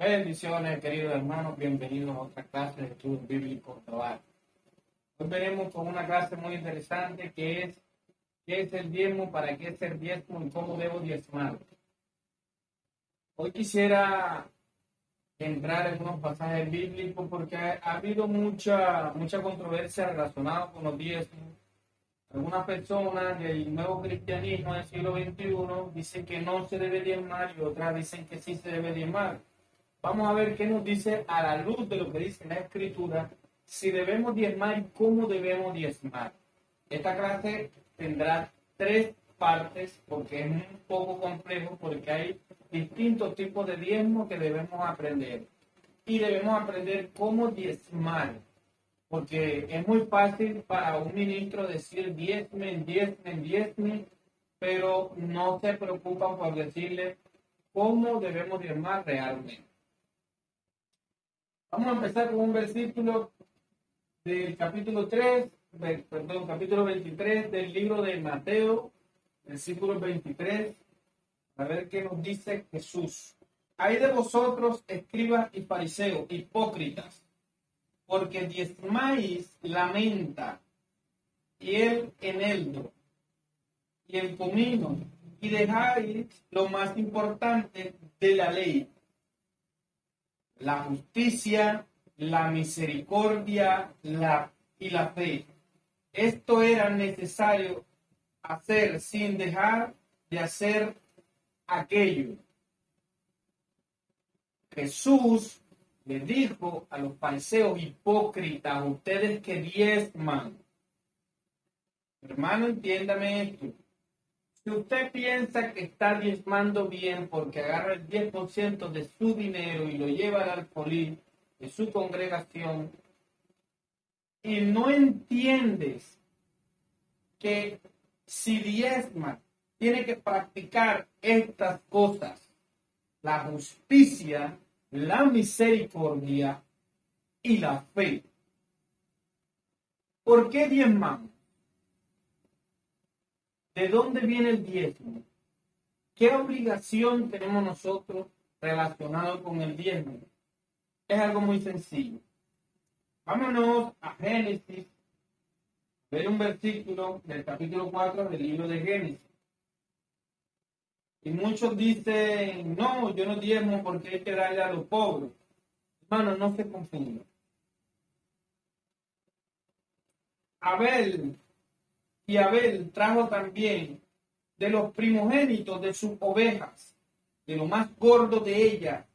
Bendiciones, queridos hermanos, bienvenidos a otra clase de estudio bíblico global. Hoy veremos con una clase muy interesante que es ¿qué es el diezmo? ¿Para qué es el diezmo? ¿Y cómo debo diezmar? Hoy quisiera entrar en unos pasajes bíblicos porque ha habido mucha controversia relacionada con los diezmos. Algunas personas del nuevo cristianismo del siglo XXI dicen que no se debe diezmar y otras dicen que sí se debe diezmar. Vamos a ver qué nos dice a la luz de lo que dice la Escritura, si debemos diezmar y cómo debemos diezmar. Esta clase tendrá tres partes porque es un poco complejo, porque hay distintos tipos de diezmo que debemos aprender. Y debemos aprender cómo diezmar, porque es muy fácil para un ministro decir diezmen, diezmen, diezmen, pero no se preocupan por decirle cómo debemos diezmar realmente. Vamos a empezar con un versículo del capítulo 23 del libro de Mateo, versículo 23, a ver qué nos dice Jesús. Hay de vosotros, escribas y fariseos, hipócritas, porque diezmáis la menta y el eneldo y el comino, y dejáis lo más importante de la ley, la justicia, la misericordia y la fe. Esto era necesario hacer sin dejar de hacer aquello. Jesús le dijo a los fariseos hipócritas, ustedes que diezman. Hermano, entiéndame esto. Si usted piensa que está diezmando bien porque agarra el 10% de su dinero y lo lleva al alfolí de su congregación y no entiendes que si diezma tiene que practicar estas cosas, la justicia, la misericordia y la fe. ¿Por qué diezmamos? ¿De dónde viene el diezmo? ¿Qué obligación tenemos nosotros relacionado con el diezmo? Es algo muy sencillo. Vámonos a Génesis, ver un versículo del capítulo 4 del libro de Génesis. Y muchos dicen, no, yo no diezmo porque hay que darle a los pobres. Hermano, no se confundan. Abel trajo también de los primogénitos de sus ovejas, de lo más gordo de ellas,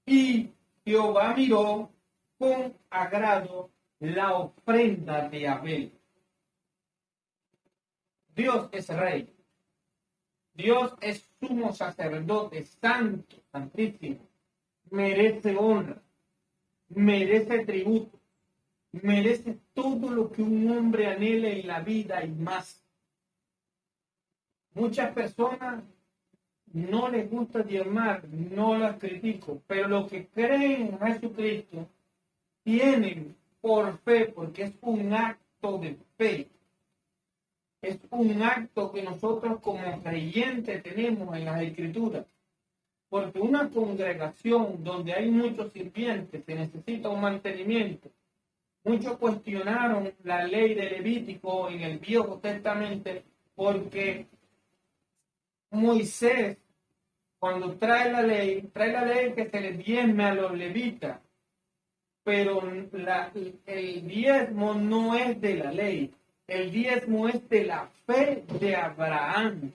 y Jehová miró con agrado la ofrenda de Abel. Dios es rey. Dios es sumo sacerdote, santo, santísimo. Merece honra, merece tributo, merece todo lo que un hombre anhela en la vida y más. Muchas personas no les gusta diezmar, no las critico, pero los que creen en Jesucristo tienen por fe, porque es un acto de fe. Es un acto que nosotros como creyentes tenemos en las Escrituras. Porque una congregación donde hay muchos sirvientes se necesita un mantenimiento. Muchos cuestionaron la ley de Levítico en el Viejo Testamento porque Moisés, cuando trae la ley que se le diezme a los levitas, pero el diezmo no es de la ley, el diezmo es de la fe de Abraham.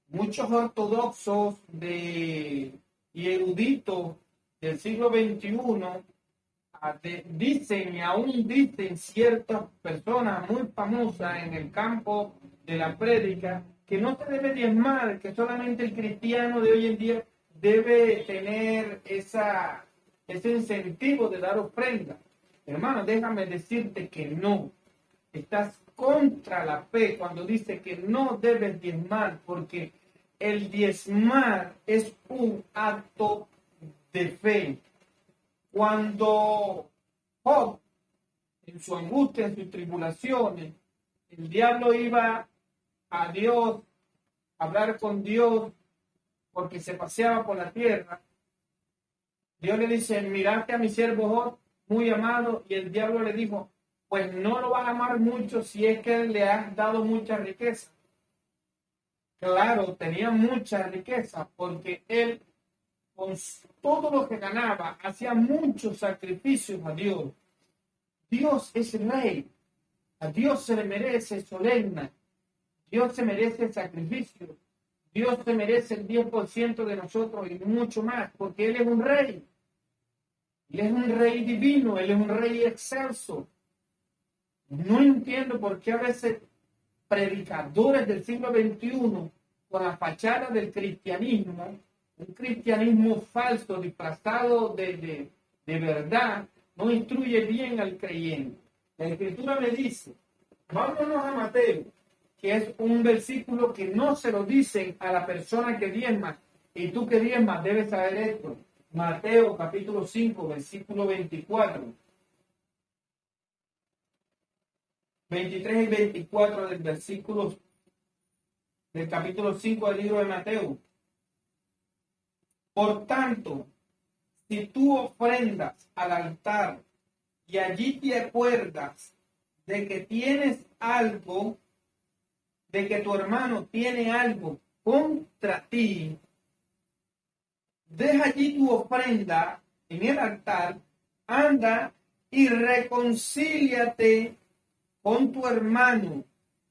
Muchos ortodoxos y eruditos del siglo XXI dicen y aún dicen ciertas personas muy famosas en el campo de la prédica que no se debe diezmar, que solamente el cristiano de hoy en día debe tener ese incentivo de dar ofrenda. Hermano, déjame decirte que no. Estás contra la fe cuando dice que no debes diezmar, porque el diezmar es un acto de fe. Cuando Job, en su angustia, en sus tribulaciones, el diablo iba a Dios, a hablar con Dios, porque se paseaba por la tierra, Dios le dice, miraste a mi siervo Job, muy amado, y el diablo le dijo, pues no lo vas a amar mucho si es que le has dado mucha riqueza. Claro, tenía mucha riqueza porque él, con todo lo que ganaba, hacía muchos sacrificios a Dios. Dios es rey. A Dios se le merece solemne. Dios se merece sacrificio. Dios se merece el 10% de nosotros y mucho más, porque Él es un rey. Él es un rey divino, Él es un rey excelso. No entiendo por qué a veces predicadores del siglo XXI, con la fachada del cristianismo, un cristianismo falso, disfrazado de verdad, no instruye bien al creyente. La Escritura me dice, vámonos a Mateo, que es un versículo que no se lo dicen a la persona que diezma, y tú que diezmas debes saber esto. Mateo capítulo 5, versículo 24. 23 y 24 del versículo del capítulo 5 del libro de Mateo. Por tanto, si tú ofrendas al altar y allí te acuerdas de que tienes algo, de que tu hermano tiene algo contra ti, deja allí tu ofrenda en el altar, anda y reconcíliate con tu hermano,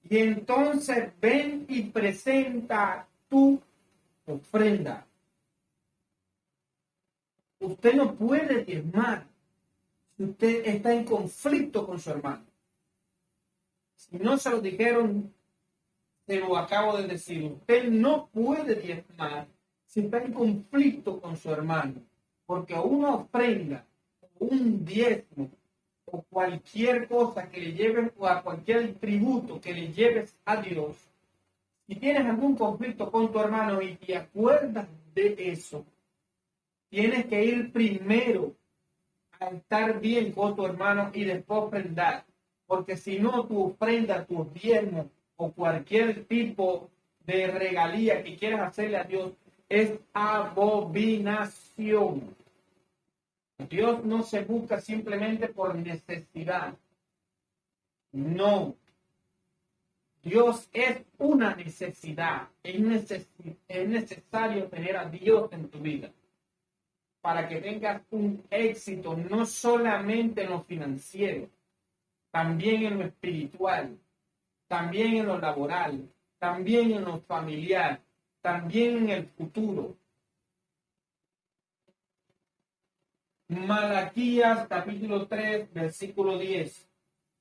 y entonces ven y presenta tu ofrenda. Usted no puede diezmar si usted está en conflicto con su hermano. Si no se lo dijeron, se lo acabo de decir. Usted no puede diezmar si está en conflicto con su hermano, porque una ofrenda, un diezmo, o cualquier cosa que le lleves, o a cualquier tributo que le lleves a Dios, si tienes algún conflicto con tu hermano y te acuerdas de eso, tienes que ir primero a estar bien con tu hermano y después ofrendar, porque si no, tu ofrenda, tu diezmo o cualquier tipo de regalía que quieras hacerle a Dios es abominación. Dios no se busca simplemente por necesidad. No. Dios es una necesidad. Es necesario tener a Dios en tu vida para que tengas un éxito no solamente en lo financiero, también en lo espiritual, también en lo laboral, también en lo familiar, también en el futuro. Malaquías capítulo 3, versículo 10.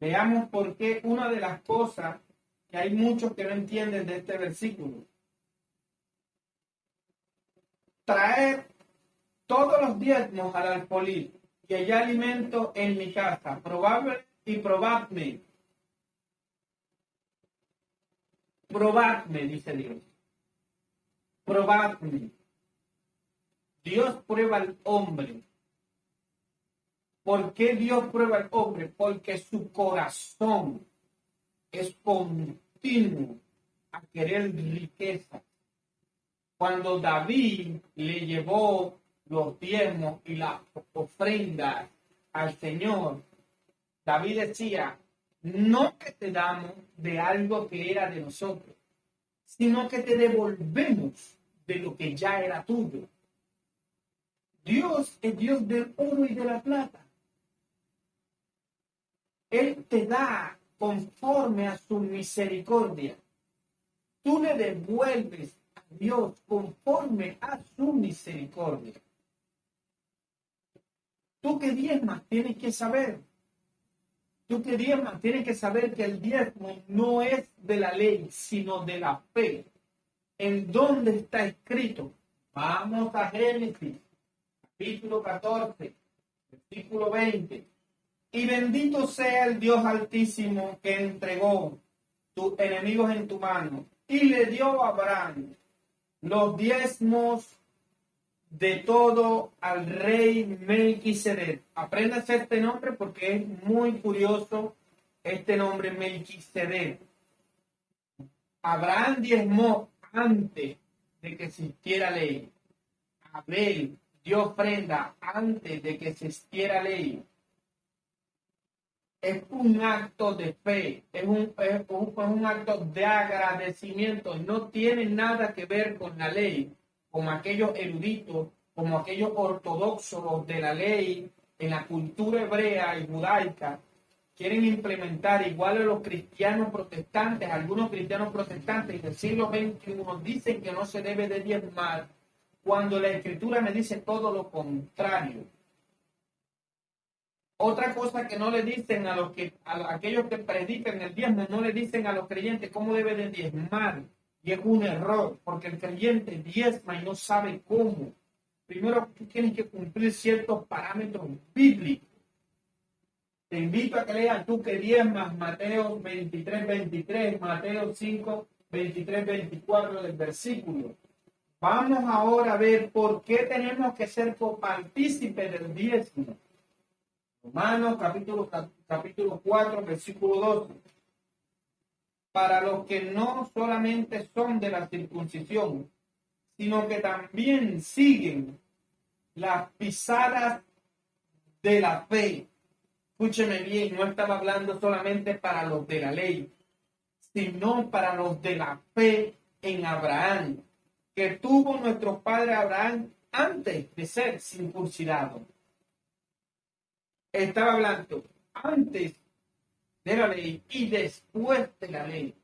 Veamos por qué una de las cosas que hay muchos que no entienden de este versículo. Traer todos los diezmos al alfolí y haya alimento en mi casa. Probadme y probadme. Probadme, dice Dios. Probadme. Dios prueba al hombre. ¿Por qué Dios prueba al hombre? Porque su corazón es continuo a querer riqueza. Cuando David le llevó los diezmos y las ofrendas al Señor, David decía, no que te damos de algo que era de nosotros, sino que te devolvemos de lo que ya era tuyo. Dios es Dios del oro y de la plata. Él te da conforme a su misericordia. Tú le devuelves a Dios conforme a su misericordia. Tú que diezmas tienes que saber. Tú que diezmas tienes que saber que el diezmo no es de la ley, sino de la fe. ¿En dónde está escrito? Vamos a Génesis, capítulo 14, versículo 20. Y bendito sea el Dios Altísimo que entregó tus enemigos en tu mano y le dio a Abraham los diezmos de todo al rey Melquisedec. Apréndase este nombre porque es muy curioso este nombre Melquisedec. Abraham diezmó antes de que existiera ley. Abel dio ofrenda antes de que existiera ley, es un acto de fe, es un acto de agradecimiento, no tiene nada que ver con la ley, como aquellos eruditos, como aquellos ortodoxos de la ley en la cultura hebrea y judaica, quieren implementar igual a los cristianos protestantes, algunos cristianos protestantes del siglo XXI dicen que no se debe de diezmar, cuando la Escritura me dice todo lo contrario. Otra cosa que no le dicen a aquellos que predican el diezmo, no le dicen a los creyentes cómo debe de diezmar. Y es un error, porque el creyente diezma y no sabe cómo. Primero tú tienes que cumplir ciertos parámetros bíblicos. Te invito a que leas tú que diezmas Mateo 23, 23, Mateo 5, 23, 24 del versículo. Vamos ahora a ver por qué tenemos que ser copartícipes del diezmo. Romanos capítulo 4, versículo 12. Para los que no solamente son de la circuncisión, sino que también siguen las pisadas de la fe. Escúcheme bien, no estaba hablando solamente para los de la ley, sino para los de la fe en Abraham, que tuvo nuestro padre Abraham antes de ser circuncidado. Estaba hablando antes de la ley y después de la ley.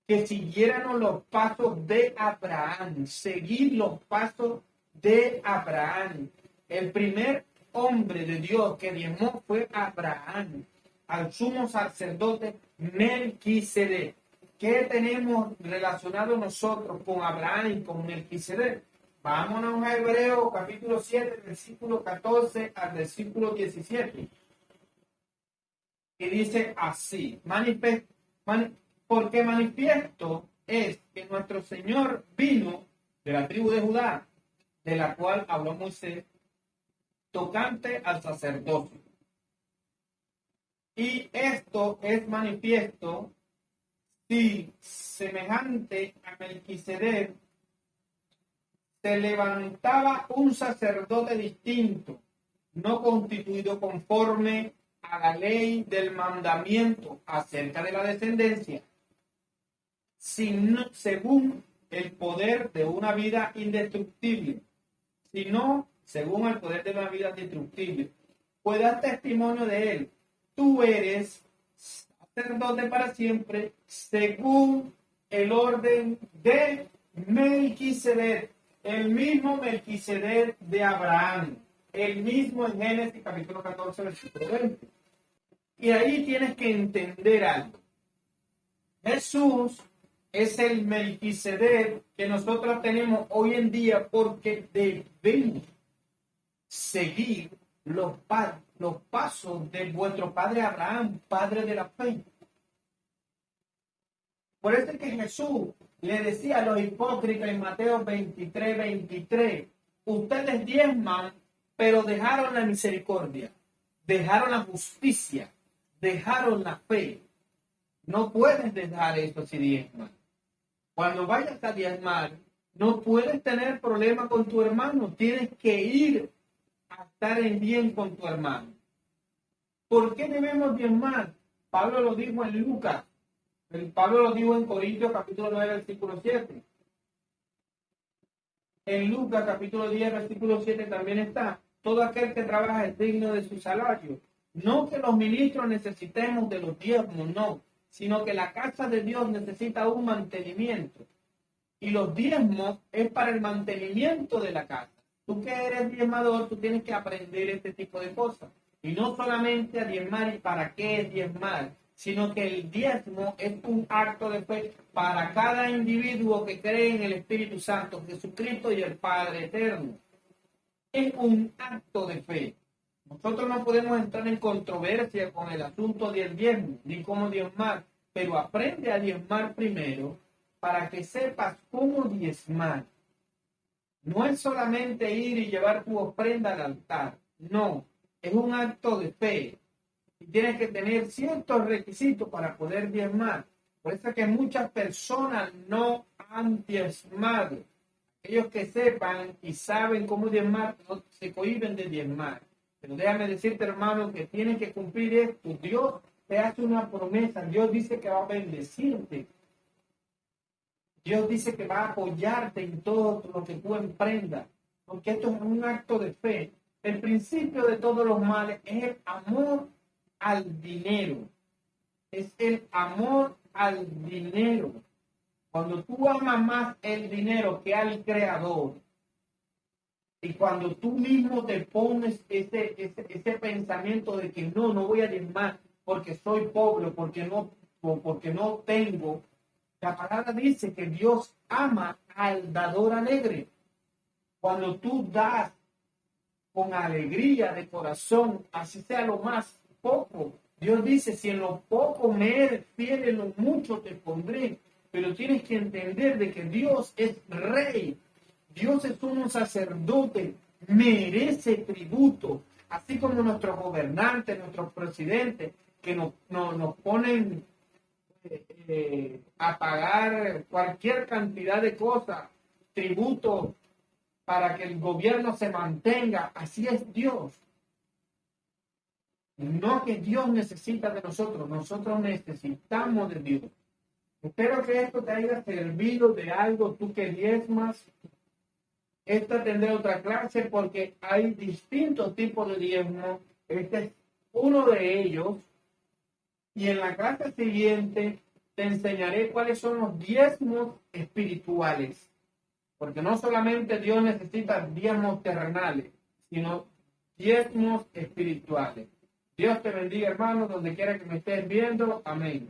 Que siguiéramos los pasos de Abraham, seguir los pasos de Abraham. El primer hombre de Dios que diezmó fue Abraham, al sumo sacerdote Melquisedec. ¿Qué tenemos relacionado nosotros con Abraham y con Melquisedec? Vámonos a Hebreos capítulo 7, versículo 14 al versículo 17. Y dice así, porque manifiesto es que nuestro Señor vino de la tribu de Judá, de la cual habló Moisés, tocante al sacerdocio. Y esto es manifiesto si semejante a Melquisedec se levantaba un sacerdote distinto, no constituido conforme a la ley del mandamiento acerca de la descendencia, sino según el poder de una vida indestructible, sino según el poder de una vida indestructible. Pues dar testimonio de él. Tú eres sacerdote para siempre, según el orden de Melquisedec. El mismo Melquisedec de Abraham, el mismo en Génesis capítulo 14, versículo 20. Y ahí tienes que entender algo. Jesús es el Melquisedec que nosotros tenemos hoy en día porque debemos seguir los pasos de vuestro padre Abraham, padre de la fe. Por eso es que Jesús le decía a los hipócritas en Mateo 23, 23, ustedes diezman, pero dejaron la misericordia, dejaron la justicia, dejaron la fe. No puedes dejar eso si diezman. Cuando vayas a diezmar, no puedes tener problema con tu hermano, tienes que ir a estar en bien con tu hermano. ¿Por qué debemos diezmar? Pablo lo dijo en Lucas. Pablo lo dijo en Corintios capítulo 9, versículo 7. En Lucas capítulo 10, versículo 7 también está. Todo aquel que trabaja es digno de su salario. No que los ministros necesitemos de los diezmos, no. Sino que la casa de Dios necesita un mantenimiento. Y los diezmos es para el mantenimiento de la casa. Tú que eres diezmador, tú tienes que aprender este tipo de cosas. Y no solamente a diezmar y para qué es diezmar, sino que el diezmo es un acto de fe para cada individuo que cree en el Espíritu Santo, Jesucristo y el Padre Eterno. Es un acto de fe. Nosotros no podemos entrar en controversia con el asunto del diezmo, ni cómo diezmar, pero aprende a diezmar primero para que sepas cómo diezmar. No es solamente ir y llevar tu ofrenda al altar, no, es un acto de fe. Y tienes que tener ciertos requisitos para poder diezmar. Por eso es que muchas personas no han diezmado. Aquellos que sepan y saben cómo diezmar, no se cohíben de diezmar. Pero déjame decirte, hermano, que tienes que cumplir esto. Dios te hace una promesa. Dios dice que va a bendecirte. Dios dice que va a apoyarte en todo lo que tú emprendas. Porque esto es un acto de fe. El principio de todos los males es el amor al dinero. Es el amor al dinero. Cuando tú amas más el dinero que al creador, y cuando tú mismo te pones ese pensamiento de que no voy a diezmar porque soy pobre, porque no tengo, la palabra dice que Dios ama al dador alegre. Cuando tú das con alegría de corazón, así sea lo más poco, Dios dice, si en lo poco me eres fiel, en lo mucho te pondré. Pero tienes que entender de que Dios es rey. Dios es un sacerdote, merece tributo, así como nuestros gobernantes, nuestros presidentes, que nos ponen a pagar cualquier cantidad de cosas, tributo, para que el gobierno se mantenga. Así es Dios. No que Dios necesita de nosotros, nosotros necesitamos de Dios. Espero que esto te haya servido de algo, tú que diezmas. Esta tendré otra clase porque hay distintos tipos de diezmo. Este es uno de ellos. Y en la clase siguiente te enseñaré cuáles son los diezmos espirituales. Porque no solamente Dios necesita diezmos terrenales, sino diezmos espirituales. Dios te bendiga, hermano, donde quiera que me estés viendo. Amén.